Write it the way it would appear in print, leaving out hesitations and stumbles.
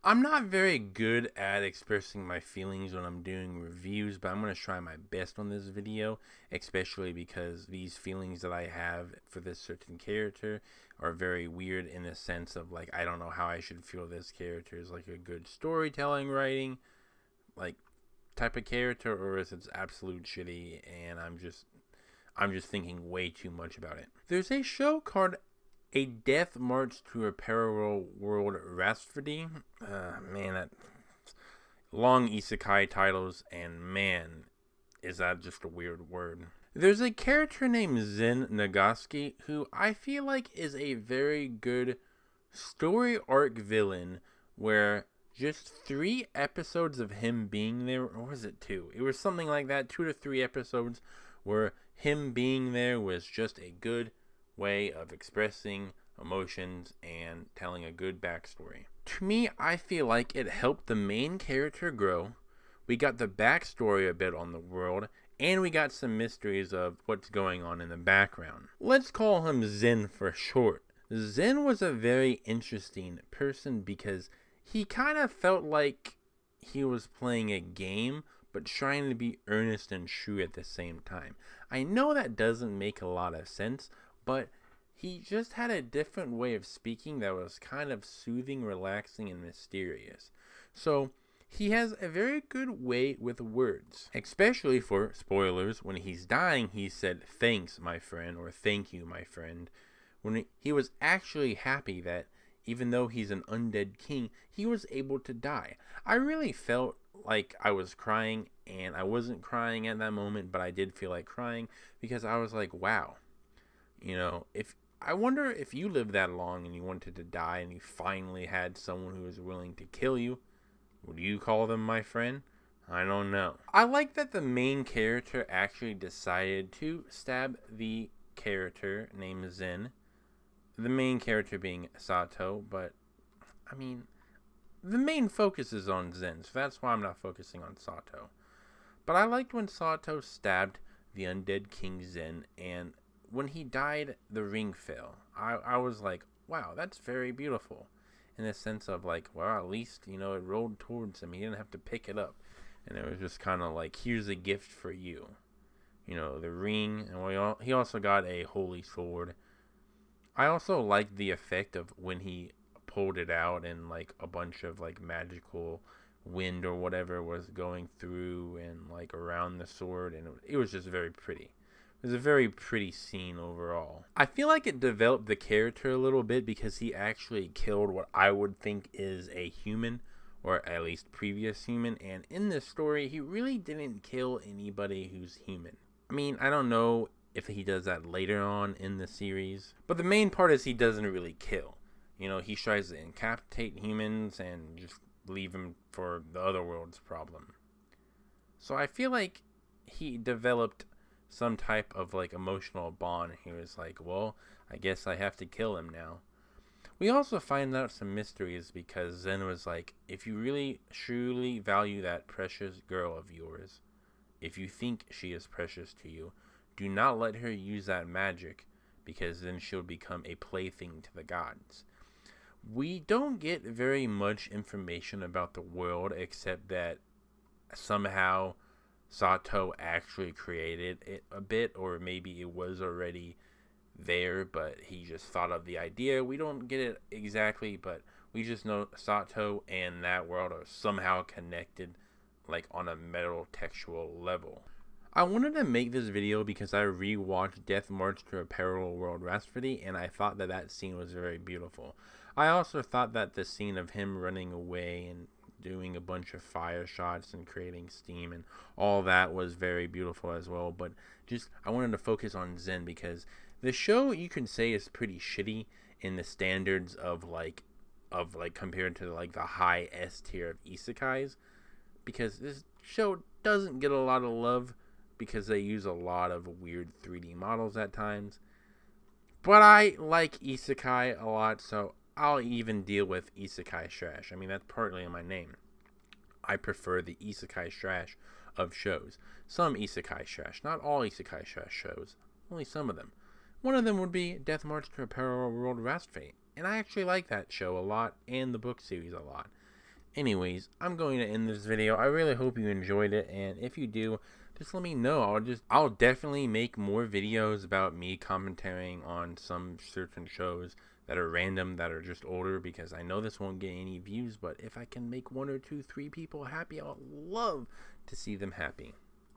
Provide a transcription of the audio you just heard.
I'm not very good at expressing my feelings when I'm doing reviews, but I'm going to try my best on this video, especially because these feelings that I have for this certain character are very weird in the sense of, like, I don't know how I should feel this character is like a good storytelling writing, like, type of character, or if it's absolute shitty and I'm just thinking way too much about it. There's a show called A Death March to a Parallel World, Rhapsody. Man, that long isekai titles, and man, is that just a weird word. There's a character named Zen Nagaski who I feel like is a very good story arc villain where just 3 episodes of him being there, or was it 2? It was something like that, 2 to 3 episodes where him being there was just a good way of expressing emotions and telling a good backstory. To me, I feel like it helped the main character grow. We got the backstory a bit on the world, and we got some mysteries of what's going on in the background. Let's call him Zen for short. Zen was a very interesting person because he kind of felt like he was playing a game, but trying to be earnest and true at the same time. I know that doesn't make a lot of sense, but he just had a different way of speaking that was kind of soothing, relaxing, and mysterious. So, he has a very good way with words, especially for spoilers. When he's dying, he said, "Thanks, my friend," or "Thank you, my friend." When he was actually happy that even though he's an undead king, he was able to die. I really felt like I was crying, and I wasn't crying at that moment, but I did feel like crying because I was like, wow. If I wonder if you lived that long and you wanted to die and you finally had someone who was willing to kill you, would you call them my friend? I don't know. I like that the main character actually decided to stab the character named Zen. The main character being Sato, but I mean, the main focus is on Zen, so that's why I'm not focusing on Sato. But I liked when Sato stabbed the undead King Zen, and when he died, the ring fell. I was like, wow, that's very beautiful. In the sense of like, well, at least, it rolled towards him. He didn't have to pick it up. And it was just kind of like, here's a gift for you. The ring, and he also got a holy sword. I also liked the effect of when he pulled it out and like a bunch of like magical wind or whatever was going through and like around the sword, and it was just very pretty. It was a very pretty scene overall. I feel like it developed the character a little bit because he actually killed what I would think is a human, or at least previous human, and in this story, he really didn't kill anybody who's human. I mean, I don't know if he does that later on in the series, but the main part is he doesn't really kill. He tries to incapacitate humans and just leave them for the other world's problem. So I feel like he developed some type of like emotional bond. He was like, well, I guess I have to kill him now. We also find out some mysteries because Zen was like, if you really truly value that precious girl of yours, if you think she is precious to you, do not let her use that magic, because then she'll become a plaything to the gods. We don't get very much information about the world except that somehow Sato actually created it a bit, or maybe it was already there, but he just thought of the idea. We don't get it exactly, but we just know Sato and that world are somehow connected, like on a metal textual level. I wanted to make this video because I rewatched Death March to a Parallel World Rapsphody, and I thought that scene was very beautiful. I also thought that the scene of him running away and doing a bunch of fire shots and creating steam and all that was very beautiful as well, but just I wanted to focus on Zen because the show, you can say, is pretty shitty in the standards of like compared to like the high S tier of isekais, because this show doesn't get a lot of love because they use a lot of weird 3D models at times. But I like isekai a lot, so I'll even deal with isekai trash. I mean, that's partly in my name. I prefer the isekai trash of shows. Some isekai trash, not all isekai trash shows, only some of them. One of them would be Death March to a Parallel World Rapsphody, and I actually like that show a lot and the book series a lot. Anyways, I'm going to end this video. I really hope you enjoyed it, and if you do, just let me know. I'll definitely make more videos about me commentating on some certain shows that are random, that are just older, because I know this won't get any views, but if I can make 1 or 2, 3 people happy, I'll love to see them happy.